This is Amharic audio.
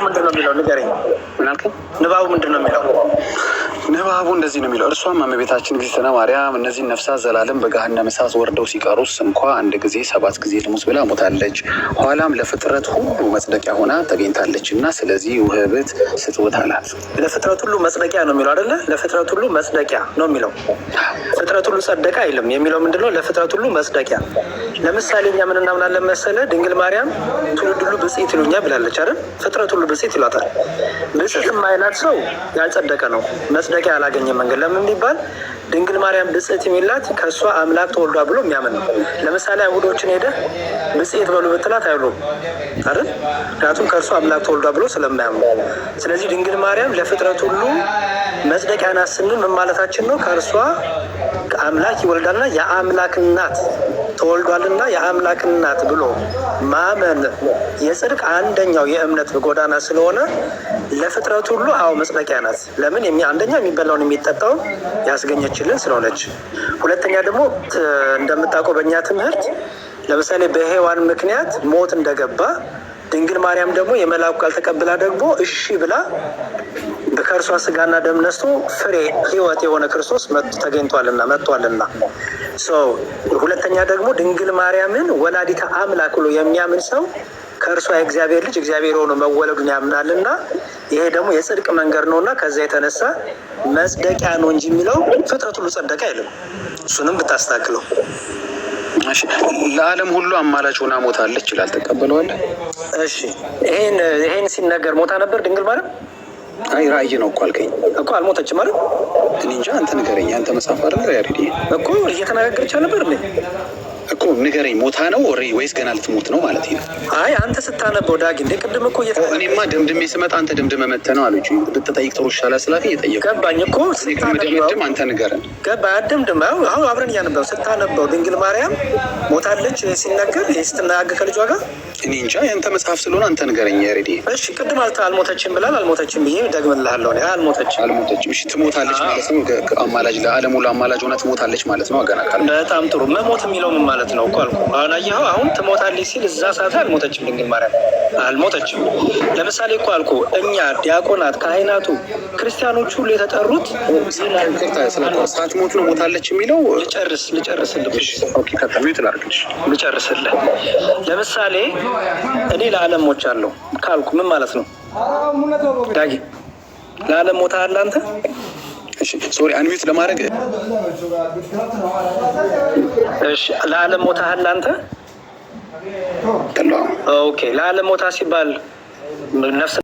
ምንድነው የሚለው ንገረኝ። ንባቡ ምንድነው የሚለው? ንባቡ እንደዚህ ነው የሚለው። እርሷም እመቤታችን እግዝእትነ ማርያም እነዚህን ነፍሳት ዘላለም በገሃነመ እሳት ወርደው ሲቀሩስ እንኳ አንድ ጊዜ 7 ጊዜ ልሙት ብላ ሞታለች። ኋላም ለፍጥረት ሁሉ መጽደቂያ ሆና ተገኝታለች እና ስለዚህ ውህብት ስጥወት አላት። ለፍጥረት ሁሉ መጽደቂያ ነው የሚለው አይደለ? ለፍጥረት ሁሉ መጽደቂያ ነው የሚለው። ፍጥረት ሁሉ ጸደቀ አይልም። የሚለው ምንድነው? ለፍጥረት ሁሉ መጽደቂያ። ለምሳሌ እኛ ምን እናምናለን መሰለ? ድንግል ማርያም ትውልድ ሁሉ ብጽዕት ይሉኛል ብላለች አይደል? ፍጥረት ሁሉ ብጽዕት ይሏታል። ብጽዕት የማይላት ሰው ያልጸደቀ ነው፣ መጽደቂያ ያላገኘ መንገድ። ለምን ቢባል ድንግል ማርያም ብጽዕት የሚላት ከእሷ አምላክ ተወልዷ ብሎ የሚያምን ነው። ለምሳሌ አይሁዶችን ሄደ ብጽዕት በሉ ብትላት አይሉ አይደል? ምክንያቱም ከእርሷ አምላክ ተወልዷ ብሎ ስለማያምኑ። ስለዚህ ድንግል ማርያም ለፍጥረት ሁሉ መጽደቂያ ናት ስንል ምን ማለታችን ነው? ከእርሷ አምላክ ይወልዳልና የአምላክ እናት ተወልዷልና የአምላክ እናት ብሎ ማመን የጽድቅ አንደኛው የእምነት ጎዳና ስለሆነ ለፍጥረት ሁሉ አዎ መጽደቂያ ናት። ለምን? አንደኛ የሚበላውን የሚጠጣውን ያስገኘችልን ስለሆነች፣ ሁለተኛ ደግሞ እንደምታውቀው በእኛ ትምህርት ለምሳሌ በሔዋን ምክንያት ሞት እንደገባ ድንግል ማርያም ደግሞ የመልአኩ ቃል ተቀብላ ደግሞ እሺ ብላ ከእርሷ ስጋና ደም ነስቶ ፍሬ ሕይወት የሆነ ክርስቶስ ተገኝቷልና መጥቷልና። ሁለተኛ ደግሞ ድንግል ማርያምን ወላዲተ አምላክ ብሎ የሚያምን ሰው ከእርሷ የእግዚአብሔር ልጅ እግዚአብሔር ሆኖ መወለዱን ያምናልና ይሄ ደግሞ የጽድቅ መንገድ ነውና ከዛ የተነሳ መጽደቂያ ነው እንጂ የሚለው ፍጥረት ሁሉ ጸደቀ አይልም። እሱንም ብታስተካክለው። ለዓለም ሁሉ አማላጅ ሆና ሞታለች ይላል። ተቀበለዋለህ? እሺ ይሄን ሲነገር ሞታ ነበር ድንግል ማርያም? አይ ራእይ ነው እኮ አልከኝ እኮ። አልሞተችም ማለት እኔ እንጃ። አንተ ንገረኝ። አንተ መጽሐፍ አይደል ያሬድ እኮ እየተናገረች ነበር እኮ ንገረኝ። ሞታ ነው ወይስ ገና ልትሞት ነው ማለት ነው? አይ አንተ ስታነበው ዳጊ እንደ ቅድም እኮ እኔማ ደምድሜ ስመጣ አንተ ደምድመ መተህ ነው አሉች። ብትጠይቅ ጥሩ ይሻላል ስላልከኝ እየጠየኩ ገባኝ እኮ። ስታነበው አንተ ንገረን። ገባህ? አደምድም። አሁን አብረን እያነበው ስታነበው ድንግል ማርያም ሞታለች ሲነገር ስትናገር ከልጇ ጋር እኔ እንጃ። ያንተ መጽሐፍ ስለሆነ አንተ ንገረኝ ያሬድ። እሺ ቅድም አልሞተችም ብላል። አልሞተችም ብዬ ደግምልሃለሁ። አልሞተችም። እሺ ትሞታለች ማለት ነው። አማላጅ ለዓለም ሁሉ አማላጅ ሆና ትሞታለች ማለት ነው። ገና ካለ በጣም ጥሩ። መሞት የሚለው ምን ማለት ነው እኮ አልኩ። አሁን አየኸው። አሁን ትሞታለች ሲል እዛ ሰዓት አልሞተችም ድንግል ማርያም አልሞተችም። ለምሳሌ እኮ አልኩ እኛ ዲያቆናት፣ ካህናቱ፣ ክርስቲያኖቹ ሁሉ የተጠሩት ሳትሞት ነው ሞታለች የሚለው። ልጨርስልህ። ለምሳሌ እኔ ለዓለም ሞቻለሁ ካልኩ ምን ማለት ነው ዳጊ? ለዓለም ሞተሃል አንተ? ሶሪ አንሚት ለማድረግ እሺ። ለዓለም ሞተሃል አንተ? ኦኬ። ለዓለም ሞታ ሲባል ነፍስ